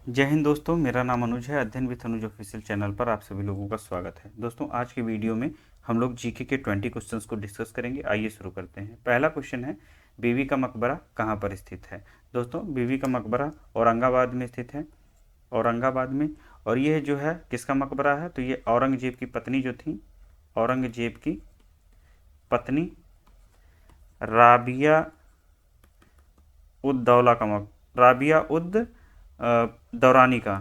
जय हिंद दोस्तों, मेरा नाम अनुज है। अध्ययन विथ अनुज ऑफिशियल चैनल पर आप सभी लोगों का स्वागत है। दोस्तों, आज की वीडियो में हम लोग जीके के 20 क्वेश्चंस को डिस्कस करेंगे। आइए शुरू करते हैं। पहला क्वेश्चन है, बीवी का मकबरा कहाँ पर स्थित है। दोस्तों, बीवी का मकबरा औरंगाबाद में स्थित है, औरंगाबाद में। और ये जो है किसका मकबरा है, तो ये औरंगजेब की पत्नी जो थी, औरंगजेब की पत्नी राबिया उद दौला का राबिया उद दौरानी का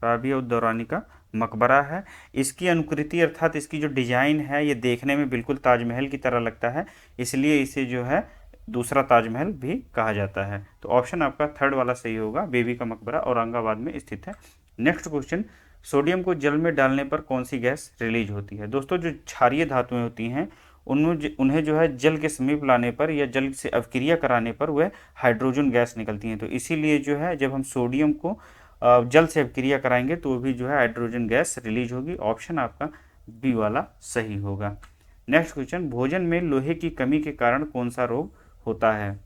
राबिया उद दौरानी का मकबरा है। इसकी अनुकृति अर्थात इसकी जो डिजाइन है ये देखने में बिल्कुल ताजमहल की तरह लगता है, इसलिए इसे जो है दूसरा ताजमहल भी कहा जाता है। तो ऑप्शन आपका थर्ड वाला सही होगा, बीबी का मकबरा औरंगाबाद में स्थित है। नेक्स्ट क्वेश्चन, सोडियम को जल में डालने पर कौन सी गैस रिलीज होती है। दोस्तों, जो क्षारीय धातुएं होती हैं उनमें उन्हें जो है जल के समीप लाने पर या जल से अवक्रिया कराने पर वह हाइड्रोजन गैस निकलती हैं। तो इसीलिए जो है जब हम सोडियम को जल से अभिक्रिया कराएंगे तो भी जो है हाइड्रोजन गैस रिलीज होगी। ऑप्शन आपका बी वाला सही होगा। नेक्स्ट क्वेश्चन, भोजन में लोहे की कमी के कारण कौन सा रोग होता है।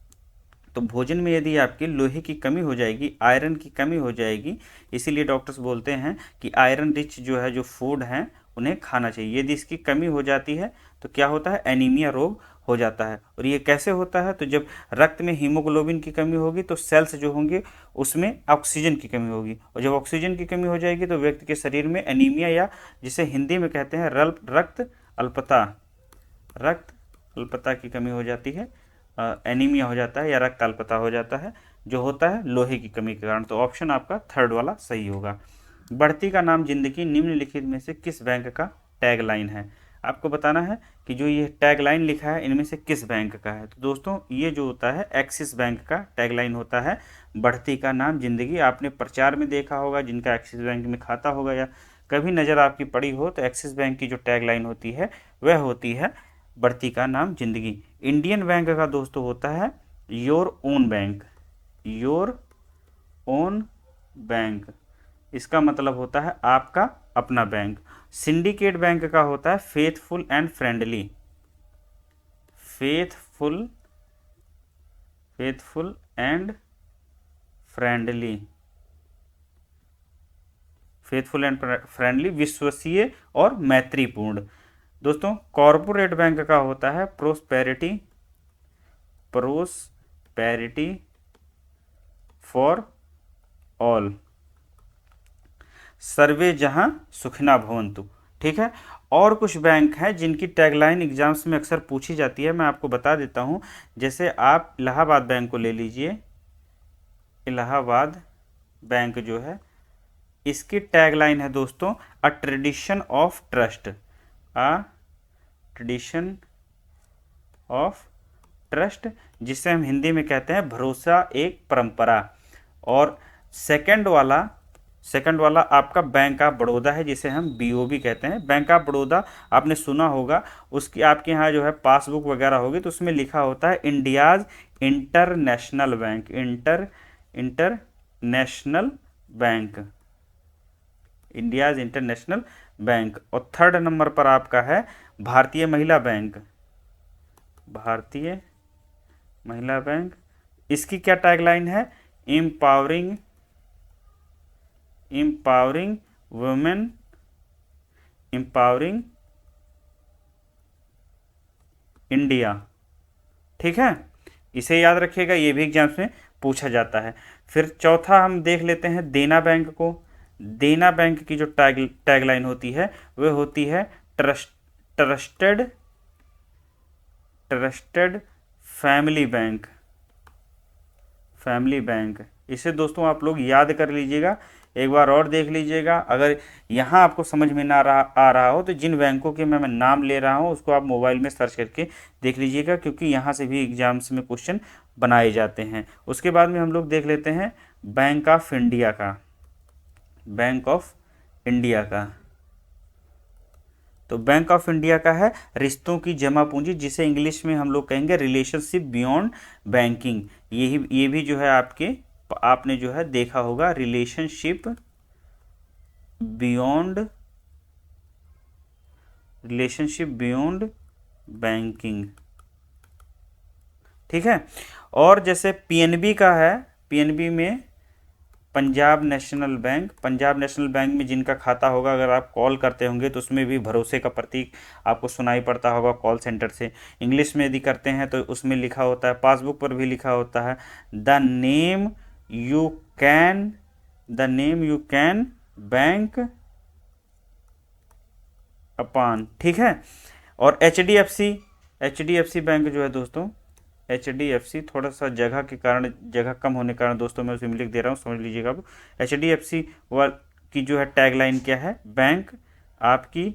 तो भोजन में यदि आपकी लोहे की कमी हो जाएगी, आयरन की कमी हो जाएगी, इसीलिए डॉक्टर्स बोलते हैं कि आयरन रिच जो है जो फूड हैं उन्हें खाना चाहिए। यदि इसकी कमी हो जाती है तो क्या होता है, एनीमिया रोग हो जाता है। और ये कैसे होता है, तो जब रक्त में हीमोग्लोबिन की कमी होगी तो सेल्स जो होंगे उसमें ऑक्सीजन की कमी होगी, और जब ऑक्सीजन की कमी हो जाएगी तो व्यक्ति के शरीर में एनीमिया या जिसे हिंदी में कहते हैं रक्त अल्पता, रक्त अल्पता की कमी हो जाती है, एनीमिया हो जाता है या रक्त अल्पता हो जाता है, जो होता है लोहे की कमी के कारण। तो ऑप्शन आपका थर्ड वाला सही होगा। बढ़ती का नाम जिंदगी निम्नलिखित में से किस बैंक का टैगलाइन है। आपको बताना है कि जो ये टैगलाइन लिखा है इनमें से किस बैंक का है। तो दोस्तों, ये जो होता है एक्सिस बैंक का टैगलाइन होता है, बढ़ती का नाम जिंदगी। आपने प्रचार में देखा होगा, जिनका एक्सिस बैंक में खाता होगा या कभी नज़र आपकी पड़ी हो, तो एक्सिस बैंक की जो टैगलाइन होती है वह होती है बढ़ती का नाम जिंदगी। इंडियन बैंक का दोस्तों होता है your own bank, your own bank. इसका मतलब होता है आपका अपना बैंक। सिंडिकेट बैंक का होता है faithful and friendly, faithful faithful and friendly, faithful and friendly, विश्वसनीय और मैत्रीपूर्ण। दोस्तों, कॉरपोरेट बैंक का होता है प्रोस्पेरिटी, प्रोस्पेरिटी फॉर ऑल, सर्वे जहां सुखना भवंतु। ठीक है। और कुछ बैंक हैं जिनकी टैगलाइन एग्जाम्स में अक्सर पूछी जाती है, मैं आपको बता देता हूं। जैसे आप इलाहाबाद बैंक को ले लीजिए, इलाहाबाद बैंक जो है इसकी टैगलाइन है दोस्तों अ tradition of trust, a tradition of trust, जिसे हम हिंदी में कहते हैं भरोसा एक परंपरा। और सेकंड वाला आपका बैंक ऑफ बड़ौदा है, जिसे हम बीओबी कहते हैं। बैंक ऑफ बड़ौदा आपने सुना होगा, उसकी आपके यहाँ जो है पासबुक वगैरह होगी तो उसमें लिखा होता है India's international bank, international bank, India's international bank. और थर्ड नंबर पर आपका है भारतीय महिला बैंक, भारतीय महिला बैंक। इसकी क्या टैगलाइन है, empowering empowering women, empowering India. ठीक है, इसे याद रखिएगा, ये भी एग्जाम्स में पूछा जाता है। फिर चौथा हम देख लेते हैं देना बैंक को। देना बैंक की जो टैगलाइन होती है वह होती है trusted trusted family bank, family bank. इसे दोस्तों आप लोग याद कर लीजिएगा, एक बार और देख लीजिएगा। अगर यहाँ आपको समझ में ना आ रहा हो तो जिन बैंकों के मैं नाम ले रहा हूँ उसको आप मोबाइल में सर्च करके देख लीजिएगा, क्योंकि यहाँ से भी एग्जाम्स में क्वेश्चन बनाए जाते हैं। उसके बाद में हम लोग देख लेते हैं बैंक ऑफ इंडिया का, बैंक ऑफ इंडिया का। तो बैंक ऑफ इंडिया का है रिश्तों की जमा पूंजी, जिसे इंग्लिश में हम लोग कहेंगे रिलेशनशिप बियॉन्ड बैंकिंग। ये भी जो है आपने जो है देखा होगा, relationship beyond, relationship beyond banking. ठीक है। और जैसे पीएनबी का है, पीएनबी में Punjab national bank, Punjab national bank में जिनका खाता होगा, अगर आप कॉल करते होंगे तो उसमें भी भरोसे का प्रतीक आपको सुनाई पड़ता होगा कॉल सेंटर से। इंग्लिश में यदि करते हैं तो उसमें लिखा होता है, पासबुक पर भी लिखा होता है the name you can bank upon, ठीक है। और H D F C bank जो है दोस्तों, HDFC, थोड़ा सा जगह के कारण, जगह कम होने के कारण दोस्तों मैं उसे लिख दे रहा हूँ, समझ लीजिएगा आप। HDFC की जो है टैगलाइन क्या है, बैंक आपकी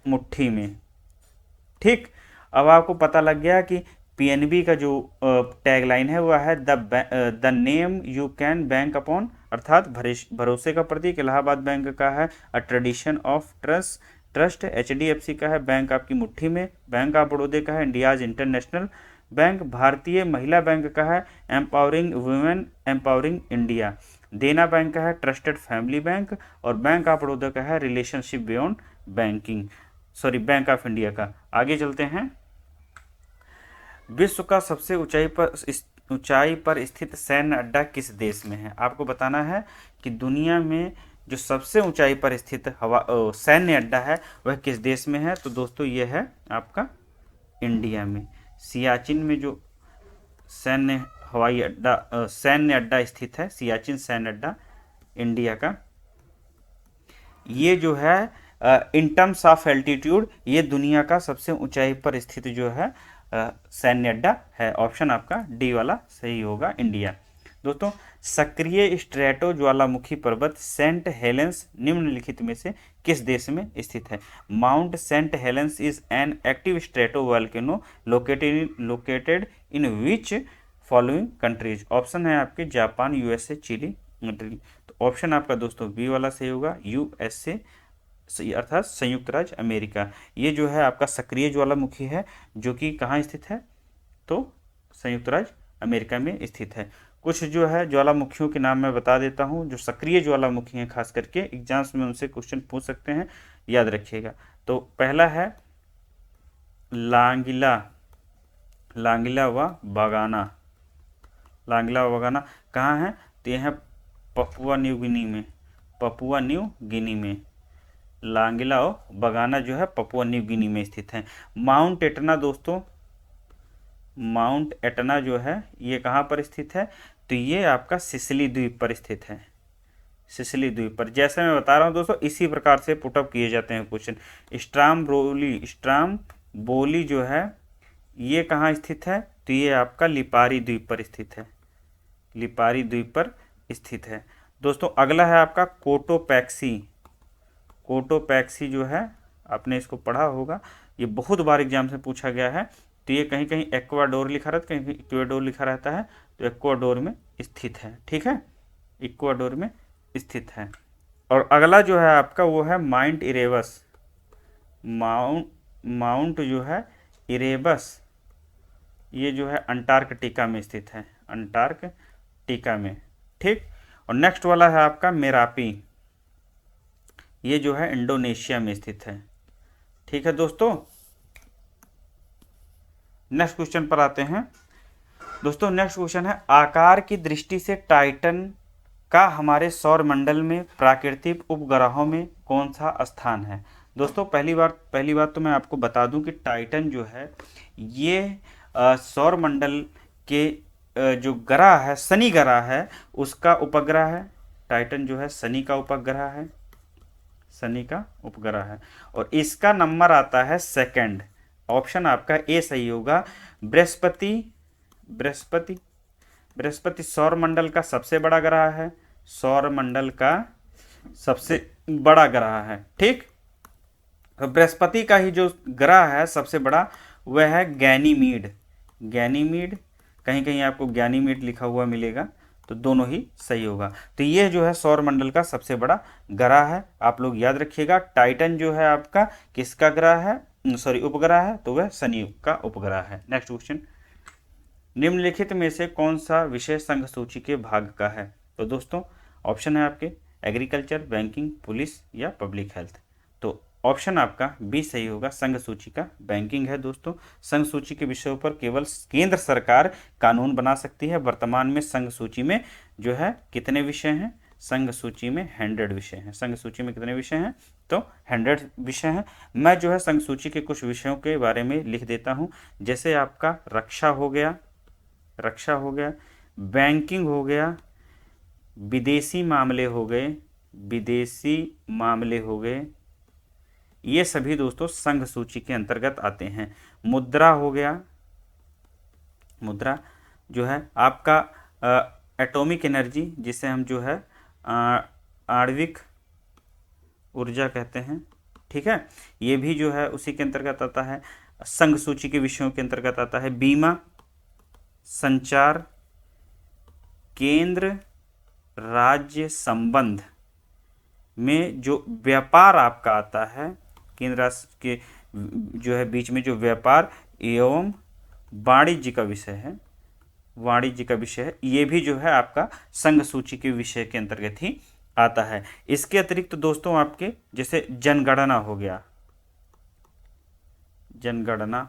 मुट्ठी में, ठीक। अब आपको पता लग गया कि PNB का जो टैगलाइन है वह है the name you can bank upon, अर्थात भरोसे का प्रतीक इलाहाबाद बैंक का है अ ट्रेडिशन ऑफ ट्रस्ट, HDFC का है बैंक आपकी मुट्ठी में, बैंक ऑफ बड़ौदा का है इंडियाज इंटरनेशनल बैंक, भारतीय महिला बैंक का है एम्पावरिंग वुमेन एम्पावरिंग इंडिया, देना बैंक का है ट्रस्टेड फैमिली बैंक, और बैंक ऑफ बड़ौदा का है relationship beyond bank of India का। आगे चलते हैं। विश्व का सबसे ऊंचाई पर स्थित सैन्य अड्डा किस देश में है? आपको बताना है कि दुनिया में जो सबसे ऊंचाई पर स्थित सैन्य अड्डा है वह किस देश में है? तो दोस्तों ये है आपका इंडिया में, सियाचिन में जो सैन्य अड्डा स्थित है, सियाचिन सैन्य अड्डा इंडिया का। ये जो है इन टर्म्स ऑफ एल्टीट्यूड ये दुनिया का सबसे ऊंचाई पर स्थित जो है सैन्य अड्डा है। ऑप्शन आपका डी वाला सही होगा, इंडिया। दोस्तों, सक्रिय स्ट्रेटो ज्वालामुखी पर्वत सेंट हेलेंस निम्नलिखित में से किस देश में स्थित है? Mount Saint Helens is an active stratovolcano located in which following countries? Option है आपके जापान, USA, चिली, इटली। तो ऑप्शन आपका दोस्तों बी वाला सही होगा, USA अर्थात संयुक्त राज्य अमेरिका। ये जो है आपका सक्रिय ज्वालामुखी है जो कि कहाँ स्थित है? तो संयुक्त राज्य अमेरिका में स्थित है। कुछ जो है ज्वालामुखियों के नाम मैं बता देता हूँ जो सक्रिय ज्वालामुखी हैं, खास करके एग्जाम्स में उनसे क्वेश्चन पूछ सकते हैं, याद रखिएगा। तो पहला है लांगिला व बगाना। कहाँ है? तो यह है पपुआ न्यू गिनी में। लांगिला और बगाना जो है पपुआ न्यू गिनी में स्थित है। माउंट एटना दोस्तों, माउंट एटना जो है ये कहाँ पर स्थित है? तो ये आपका सिसिली द्वीप पर स्थित है, सिसिली द्वीप पर। जैसे मैं बता रहा हूँ दोस्तों, इसी प्रकार से पुटअप किए जाते हैं क्वेश्चन। स्ट्राम्बोली जो है ये कहाँ स्थित है? तो ये आपका लिपारी द्वीप पर स्थित है, लिपारी द्वीप पर स्थित है। दोस्तों, अगला है आपका कोटोपैक्सी जो है, आपने इसको पढ़ा होगा, ये बहुत बार एग्जाम से पूछा गया है। तो ये कहीं कहीं एक्वाडोर लिखा रहता है, कहीं इक्वाडोर लिखा रहता है, तो एक्वाडोर में स्थित है, ठीक है, इक्वाडोर में स्थित है। और अगला जो है आपका वो है माउंट इरेबस, माउंट जो है इरेबस, ये जो है अंटार्कटिका में स्थित है, अंटार्कटिका में, ठीक। और नेक्स्ट वाला है आपका मेरापी, ये जो है इंडोनेशिया में स्थित है, ठीक है दोस्तों। नेक्स्ट क्वेश्चन पर आते हैं। दोस्तों, नेक्स्ट क्वेश्चन है आकार की दृष्टि से टाइटन का हमारे सौर मंडल में प्राकृतिक उपग्रहों में कौन सा स्थान है? दोस्तों, पहली बात तो मैं आपको बता दूं कि टाइटन जो है ये सौर मंडल के जो ग्रह है, शनि ग्रह है, उसका उपग्रह है। टाइटन जो है शनि का उपग्रह है, और इसका नंबर आता है सेकंड। ऑप्शन आपका ए सही होगा। बृहस्पति सौर मंडल का सबसे बड़ा ग्रह है, सौर मंडल का सबसे बड़ा ग्रह है, ठीक। तो बृहस्पति का ही जो ग्रह है सबसे बड़ा वह है गैनीमीड, कहीं कहीं आपको गैनीमीड लिखा हुआ मिलेगा, तो दोनों ही सही होगा। तो ये जो है सौर मंडल का सबसे बड़ा ग्रह है, आप लोग याद रखिएगा। टाइटन जो है आपका किसका ग्रह है? उपग्रह है, तो वह शनि का उपग्रह है। नेक्स्ट क्वेश्चन, निम्नलिखित में से कौन सा विषय संघ सूची के भाग का है? तो दोस्तों, ऑप्शन है आपके एग्रीकल्चर, बैंकिंग, पुलिस या पब्लिक हेल्थ। तो ऑप्शन आपका बी सही होगा, संघ सूची का बैंकिंग है दोस्तों। संघ सूची के विषयों पर केवल केंद्र सरकार कानून बना सकती है। वर्तमान में संघ सूची में जो है कितने विषय हैं? संघ सूची में 100 विषय हैं। संघ सूची में कितने विषय हैं? तो 100 विषय हैं। मैं जो है संघ सूची के कुछ विषयों के बारे में लिख देता हूं, जैसे आपका रक्षा हो गया, बैंकिंग हो गया, विदेशी मामले हो गए, ये सभी दोस्तों संघ सूची के अंतर्गत आते हैं। मुद्रा हो गया, मुद्रा जो है आपका एटॉमिक एनर्जी, जिसे हम जो है आणविक ऊर्जा कहते हैं, ठीक है, ये भी जो है उसी के अंतर्गत आता है। संघ सूची के विषयों के अंतर्गत आता है बीमा, संचार, केंद्र राज्य संबंध में जो व्यापार आपका आता है, केंद्र राष्ट्र के जो है बीच में जो व्यापार एवं वाणिज्य का विषय है, ये भी जो है आपका संघ सूची के विषय के अंतर्गत ही आता है। इसके अतिरिक्त तो दोस्तों आपके जैसे जनगणना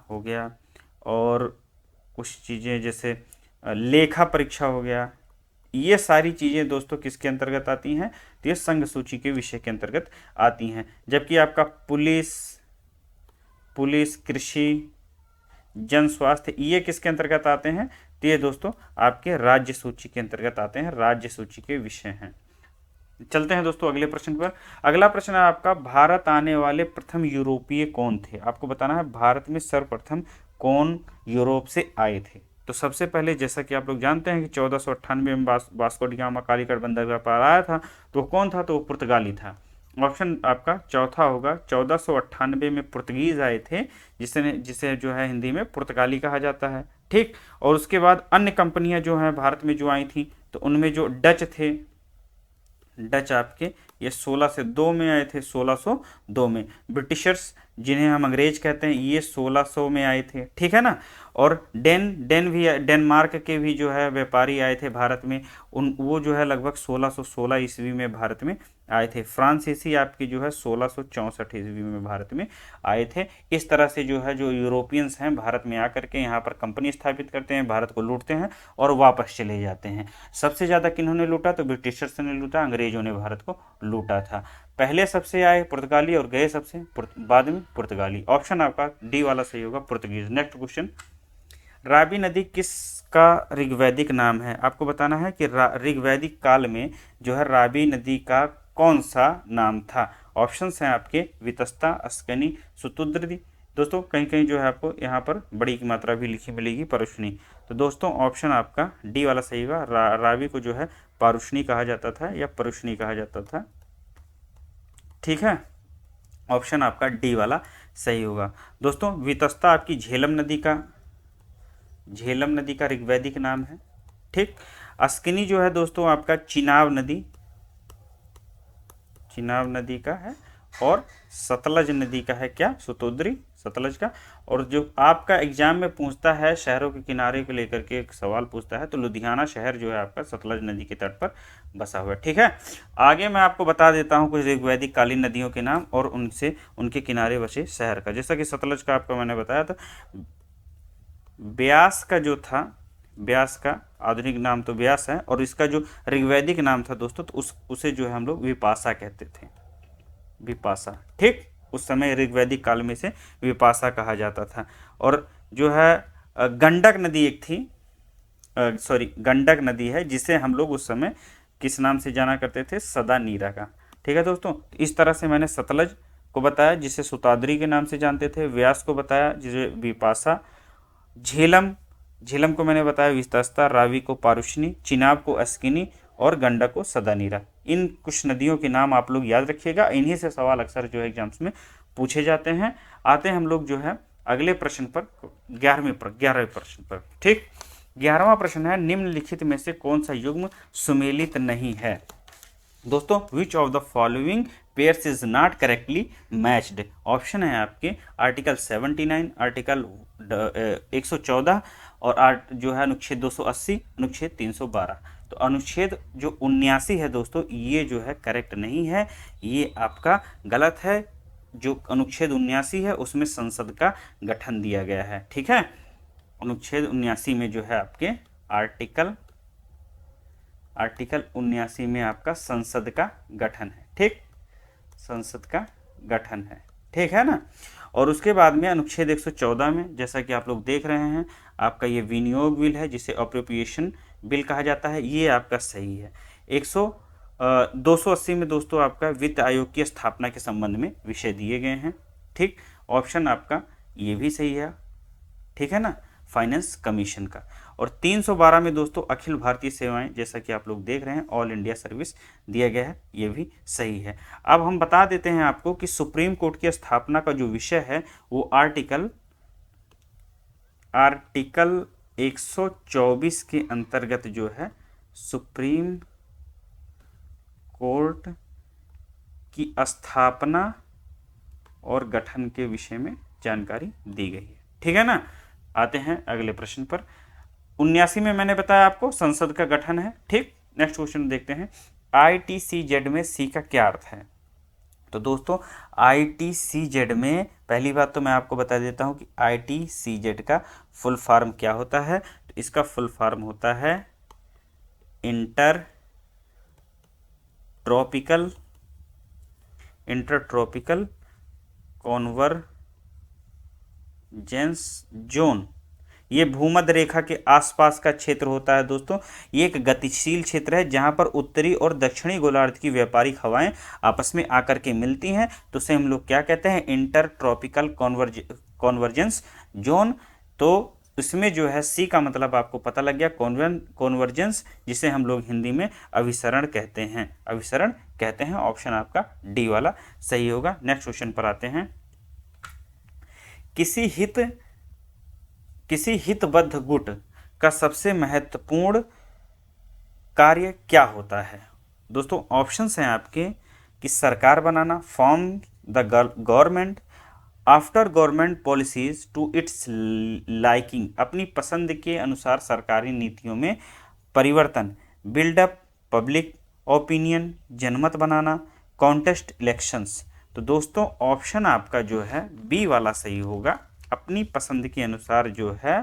हो गया और कुछ चीज़ें जैसे लेखा परीक्षा हो गया, ये सारी चीज़ें दोस्तों किसके अंतर्गत आती हैं? तो ये संघ सूची के विषय के अंतर्गत आती हैं। जबकि आपका पुलिस, कृषि, जन स्वास्थ्य, ये किसके अंतर्गत आते हैं? तो ये दोस्तों आपके राज्य सूची के अंतर्गत आते हैं, राज्य सूची के विषय हैं। चलते हैं दोस्तों अगले प्रश्न पर। अगला प्रश्न है आपका, भारत आने वाले प्रथम यूरोपीय कौन थे? आपको बताना है भारत में सर्वप्रथम कौन यूरोप से आए थे। तो सबसे पहले जैसा कि आप लोग जानते हैं कि 1498 में वास्को डी गामा कालीकट बंदरगाह पर आया था, तो कौन था? तो वो पुर्तगाली था। ऑप्शन आपका चौथा होगा, 1498 में पुर्तगीज आए थे, जिसे जो है हिंदी में पुर्तगाली कहा जाता है, ठीक। और उसके बाद अन्य कंपनियां जो हैं भारत में जो आई थी, तो उनमें जो डच थे, डच आपके ये 1602 में आए थे, 1602 में। ब्रिटिशर्स जिन्हें हम अंग्रेज कहते हैं, ये 1600 में आए थे, ठीक है ना। और डेनमार्क के भी जो है व्यापारी आए थे भारत में, वो जो है लगभग 1616 ईस्वी में भारत में आए थे। फ्रांसीसी आपकी जो है 1664 ईस्वी में भारत में आए थे। इस तरह से जो है जो यूरोपियंस हैं भारत में आकर के यहाँ पर कंपनी स्थापित करते हैं, भारत को लूटते हैं और वापस चले जाते हैं। सबसे ज़्यादा किन्होंने लूटा? तो ब्रिटिशर्स ने लूटा, अंग्रेजों ने भारत को लूटा था। पहले सबसे आए पुर्तगाली और गए सबसे बाद में पुर्तगाली। ऑप्शन आपका डी वाला सही होगा, पुर्तगीज। नेक्स्ट क्वेश्चन, रावी नदी किसका ऋग्वैदिक नाम है? आपको बताना है कि ऋग्वैदिक काल में जो है रावी नदी का कौन सा नाम था? ऑप्शंस हैं आपके वितस्ता, अस्कनी, सुतुद्री। दोस्तों कहीं कहीं जो है आपको यहाँ पर बड़ी की मात्रा भी लिखी मिलेगी, परुष्णी। तो दोस्तों ऑप्शन आपका डी वाला सही होगा। रावी को जो है पारुष्णी कहा जाता था या परुष्णी कहा जाता था, ठीक है। ऑप्शन आपका डी वाला सही होगा। दोस्तों वितस्ता आपकी झेलम नदी का ऋग्वैदिक नाम है, ठीक। अस्किनी जो है दोस्तों आपका चिनाब नदी का है, और सतलज नदी का है क्या? सुतोद्री, सतलज का। और जो आपका एग्जाम में पूछता है शहरों के किनारे को लेकर के एक सवाल पूछता है, तो लुधियाना शहर जो है आपका सतलज नदी के तट पर बसा हुआ है, ठीक है। आगे मैं आपको बता देता हूँ कुछ ऋग्वैदिक कालीन नदियों के नाम और उनके किनारे बसे शहर का। जैसा कि सतलज का आपको मैंने बताया था, ब्यास का जो था, ब्यास का आधुनिक नाम तो ब्यास है, और इसका जो ऋग्वैदिक नाम था दोस्तों, तो उसे जो है हम लोग विपाशा कहते थे, विपाशा, ठीक। उस समय ऋग्वैदिक काल में से विपाशा कहा जाता था। और जो है गंडक नदी एक थी, गंडक नदी है, जिसे हम लोग उस समय किस नाम से जाना करते थे? सदा नीरा का, ठीक है दोस्तों। इस तरह से मैंने सतलज को बताया जिसे सुताद्री के नाम से जानते थे, व्यास को बताया जिसे विपाशा, झेलम को मैंने बताया वितस्ता, रावी को पारुष्णी, चिनाब को अस्किनी और गंडक को सदानीरा। इन कुछ नदियों के नाम आप लोग याद रखिएगा, इन्हीं से सवाल अक्सर जो है एग्जाम्स में पूछे जाते हैं। आते हैं हम लोग जो है अगले प्रश्न पर, 11वें प्रश्न पर, ठीक। 11वां प्रश्न है, निम्नलिखित में से कौन सा युग्म सुमेलित नहीं है? दोस्तों विच of the following pairs is not correctly matched? Option है आपके आर्टिकल 79, आर्टिकल 114 और जो है अनुच्छेद 280, अनुच्छेद 312। तो अनुच्छेद जो 79 है दोस्तों, ये जो है करेक्ट नहीं है, ये आपका गलत है। जो अनुच्छेद 79 है उसमें संसद का गठन दिया गया है। ठीक है, अनुच्छेद 79 में जो है आपके आर्टिकल 79 में आपका संसद का गठन है। ठीक, संसद का गठन है, ठीक है ना। और उसके बाद में अनुच्छेद 114 में जैसा कि आप लोग देख रहे हैं आपका ये विनियोग बिल है जिसे अप्रोप्रिएशन बिल कहा जाता है, ये आपका सही है। 280 में दोस्तों आपका वित्त आयोग की स्थापना के संबंध में विषय दिए गए हैं। ठीक, ऑप्शन आपका ये भी सही है, ठीक है ना, फाइनेंस कमीशन का। और 312 में दोस्तों अखिल भारतीय सेवाएं, जैसा कि आप लोग देख रहे हैं ऑल इंडिया सर्विस दिया गया है, ये भी सही है। अब हम बता देते हैं आपको कि सुप्रीम कोर्ट की स्थापना का जो विषय है वो आर्टिकल 124 के अंतर्गत जो है सुप्रीम कोर्ट की स्थापना और गठन के विषय में जानकारी दी गई है। ठीक है ना। आते हैं अगले प्रश्न पर। 79 में मैंने बताया आपको संसद का गठन है। ठीक, नेक्स्ट क्वेश्चन देखते हैं। ITCZ में सी का क्या अर्थ है? तो दोस्तों ITCZ में पहली बात तो मैं आपको बता देता हूं कि ITCZ का फुल फॉर्म क्या होता है। तो इसका फुल फॉर्म होता है इंटर ट्रॉपिकल कॉन्वर्जेंस जोन। ये भूमध्य रेखा के आसपास का क्षेत्र होता है दोस्तों। ये एक गतिशील क्षेत्र है जहां पर उत्तरी और दक्षिणी गोलार्ध की व्यापारिक हवाएं आपस में आकर के मिलती हैं, तो उसे हम लोग क्या कहते हैं? Inter tropical convergence zone. तो इसमें जो है सी का मतलब आपको पता लग गया, कॉन्वर्जेंस, जिसे हम लोग हिंदी में अभिसरण कहते हैं। ऑप्शन आपका डी वाला सही होगा। नेक्स्ट क्वेश्चन पर आते हैं। किसी हितबद्ध गुट का सबसे महत्वपूर्ण कार्य क्या होता है? दोस्तों ऑप्शंस हैं आपके कि सरकार बनाना, form the government, after government policies to its liking, अपनी पसंद के अनुसार सरकारी नीतियों में परिवर्तन, बिल्डअप पब्लिक ओपिनियन, जनमत बनाना, कॉन्टेस्ट इलेक्शंस। तो दोस्तों ऑप्शन आपका जो है बी वाला सही होगा। अपनी पसंद के अनुसार जो है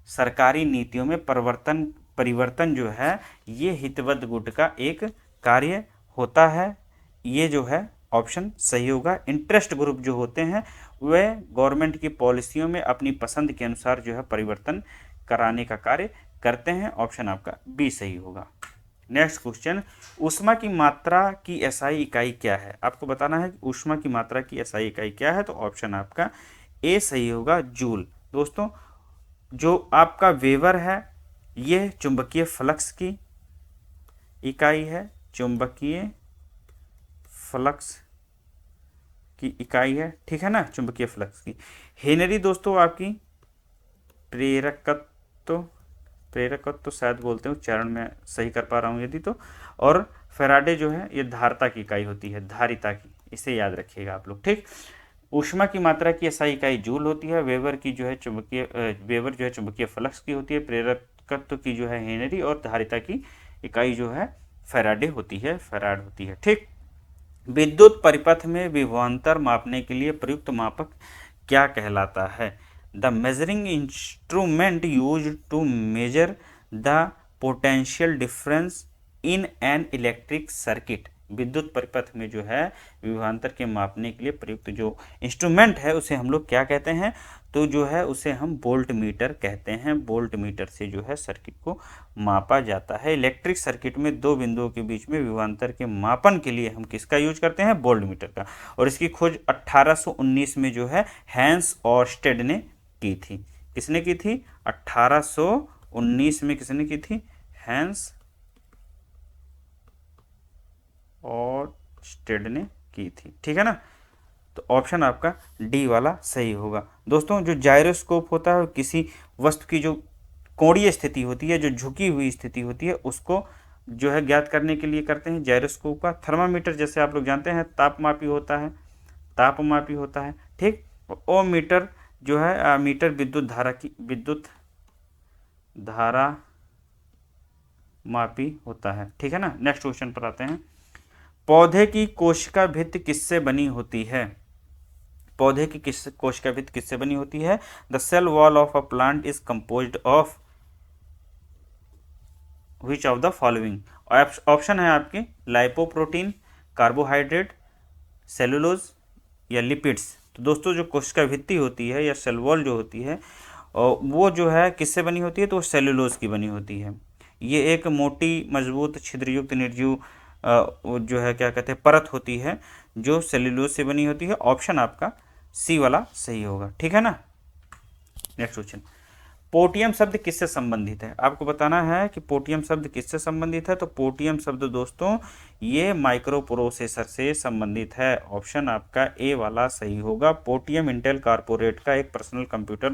सरकारी नीतियों में परिवर्तन जो है ये हितबद्ध गुट का एक कार्य होता है। ये जो है ऑप्शन सही होगा। इंटरेस्ट ग्रुप जो होते हैं वे गवर्नमेंट की पॉलिसियों में अपनी पसंद के अनुसार जो है परिवर्तन कराने का कार्य करते हैं। ऑप्शन आपका बी सही होगा। नेक्स्ट क्वेश्चन, ऊष्मा की मात्रा की एसआई इकाई क्या है? आपको बताना है कि ऊष्मा की मात्रा की एसआई इकाई क्या है। तो ऑप्शन आपका ए सही होगा, जूल। दोस्तों जो आपका वेबर है ये चुंबकीय फ्लक्स की इकाई है, चुंबकीय फ्लक्स की इकाई है, ठीक है ना, चुंबकीय फ्लक्स की। हेनरी दोस्तों आपकी प्रेरकत्व शायद बोलते हैं, उच्चारण में सही कर पा रहा हूँ यदि तो। और फेराडे जो है ये धारिता की इकाई होती है, धारिता की, इसे याद रखिएगा आप लोग। ठीक, ऊष्मा की मात्रा की एसआई इकाई जूल होती है। वेबर जो है चुंबकीय फ्लक्स की होती है। प्रेरकत्व की जो है हेनरी, और धारिता की इकाई जो है फेराडे होती है, फैराड होती है। ठीक, विद्युत परिपथ में विभवांतर मापने के लिए प्रयुक्त मापक क्या कहलाता है? The measuring instrument used to measure the potential difference in an electric circuit. विद्युत परिपथ में जो है विभवांतर के मापने के लिए प्रयुक्त जो इंस्ट्रूमेंट है उसे हम लोग क्या कहते हैं? तो जो है उसे हम वोल्ट मीटर कहते हैं। वोल्ट मीटर से जो है सर्किट को मापा जाता है। इलेक्ट्रिक सर्किट में दो बिंदुओं के बीच में विभवांतर के मापन के लिए हम किसका यूज करते हैं? वोल्ट मीटर का। और इसकी खोज 1819 में जो है हैंस ऑर्स्टेड ने की थी। किसने की थी? 1819 में किसने की थी? हैंस ऑर्स्टेड ने की थी, ठीक है ना। तो ऑप्शन आपका डी वाला सही होगा। दोस्तों जो जायरोस्कोप होता है किसी वस्तु की जो कोणीय स्थिति होती है, जो झुकी हुई स्थिति होती है, उसको जो है ज्ञात करने के लिए करते हैं जायरोस्कोप का। थर्मामीटर जैसे आप लोग जानते हैं तापमापी होता है, ठीक। ओ मीटर जो है मीटर विद्युत धारा मापी होता है, ठीक है ना। नेक्स्ट क्वेश्चन पर आते हैं। पौधे की कोशिका भित्ति किससे बनी होती है? पौधे की किस कोशिका भित्ति किससे बनी होती है? The cell wall of a plant is composed of which of the following? Option है आपके लाइपोप्रोटीन, कार्बोहाइड्रेट, सेलुलोज या लिपिड्स। तो दोस्तों जो कोशिका भित्ति होती है या सेल वॉल जो होती है वो जो है किससे बनी होती है? तो सेलुलोज की बनी होती है। ये एक मोटी मजबूत छिद्रयुक्त निर्जीव जो है क्या कहते हैं परत होती है जो सेलुलोज से बनी होती है। ऑप्शन आपका सी वाला सही होगा, ठीक है ना। नेक्स्ट क्वेश्चन, पोटियम शब्द किससे संबंधित है? आपको बताना है कि पोटियम शब्द किससे संबंधित है। तो पोटियम शब्द दोस्तों ये माइक्रो प्रोसेसर से संबंधित है। ऑप्शन आपका ए वाला सही होगा। पोटियम इंटेल कॉर्पोरेट का एक पर्सनल कंप्यूटर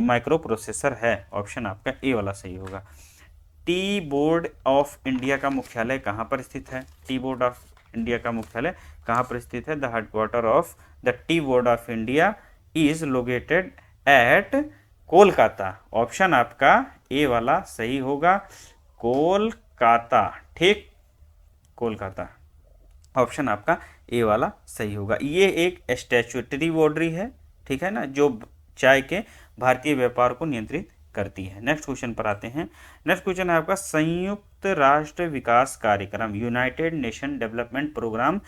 माइक्रो प्रोसेसर है। ऑप्शन आपका ए वाला सही होगा। टी बोर्ड ऑफ इंडिया का मुख्यालय कहाँ पर स्थित है? टी बोर्ड ऑफ इंडिया का मुख्यालय कहाँ पर स्थित है? The headquarter of the tea board of India is located at Kolkata. Option आपका ए वाला सही होगा, कोलकाता, ठीक, कोलकाता। ऑप्शन आपका ए वाला सही होगा। ये एक स्टैट्यूटरी बॉडी है, ठीक है ना, जो चाय के भारतीय व्यापार को नियंत्रित करती है। नेक्स्ट क्वेश्चन पर आते हैं। नेक्स्ट क्वेश्चन है आपका संयुक्त राष्ट्र विकास कार्यक्रम, यूनाइटेड नेशन डेवलपमेंट प्रोग्राम,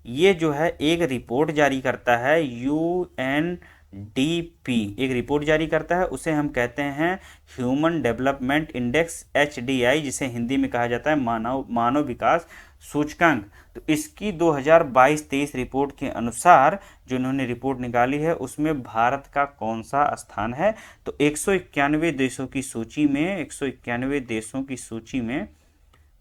ये जो है एक रिपोर्ट जारी करता है। UNDP एक रिपोर्ट जारी करता है, उसे हम कहते हैं ह्यूमन डेवलपमेंट इंडेक्स HDI, जिसे हिंदी में कहा जाता है मानव विकास सूचकांक। तो इसकी 2022-23 रिपोर्ट के अनुसार जो इन्होंने रिपोर्ट निकाली है उसमें भारत का कौन सा स्थान है? तो 191 देशों की सूची में 191 देशों की सूची में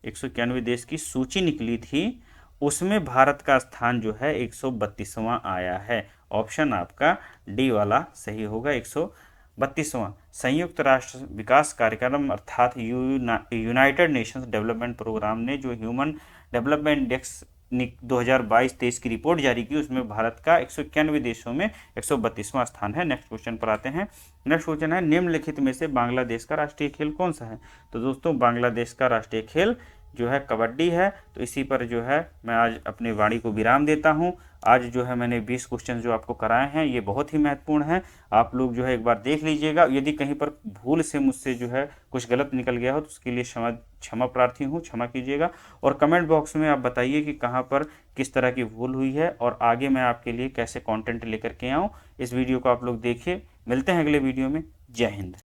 191 देश की सूची निकली थी, उसमें भारत का स्थान जो है 132वां आया है। ऑप्शन आपका डी वाला सही होगा, 132वां। संयुक्त राष्ट्र विकास कार्यक्रम अर्थात यूनाइटेड नेशंस डेवलपमेंट प्रोग्राम ने जो ह्यूमन डेवलपमेंट इंडेक्स 2022-23 की रिपोर्ट जारी की, उसमें भारत का 191 देशों में 132वां स्थान है। नेक्स्ट क्वेश्चन पर आते हैं। नेक्स्ट क्वेश्चन है निम्नलिखित में से बांग्लादेश का राष्ट्रीय खेल कौन सा है? तो दोस्तों बांग्लादेश का राष्ट्रीय खेल जो है कबड्डी है। तो इसी पर जो है मैं आज अपनी वाणी को विराम देता हूं। आज जो है मैंने 20 क्वेश्चन जो आपको कराए हैं ये बहुत ही महत्वपूर्ण हैं, आप लोग जो है एक बार देख लीजिएगा। यदि कहीं पर भूल से मुझसे जो है कुछ गलत निकल गया हो तो उसके लिए क्षमा प्रार्थी हूँ, क्षमा कीजिएगा। और कमेंट बॉक्स में आप बताइए कि कहाँ पर किस तरह की भूल हुई है और आगे मैं आपके लिए कैसे कॉन्टेंट लेकर के आऊँ। इस वीडियो को आप लोग देखिए। मिलते हैं अगले वीडियो में। जय हिंद।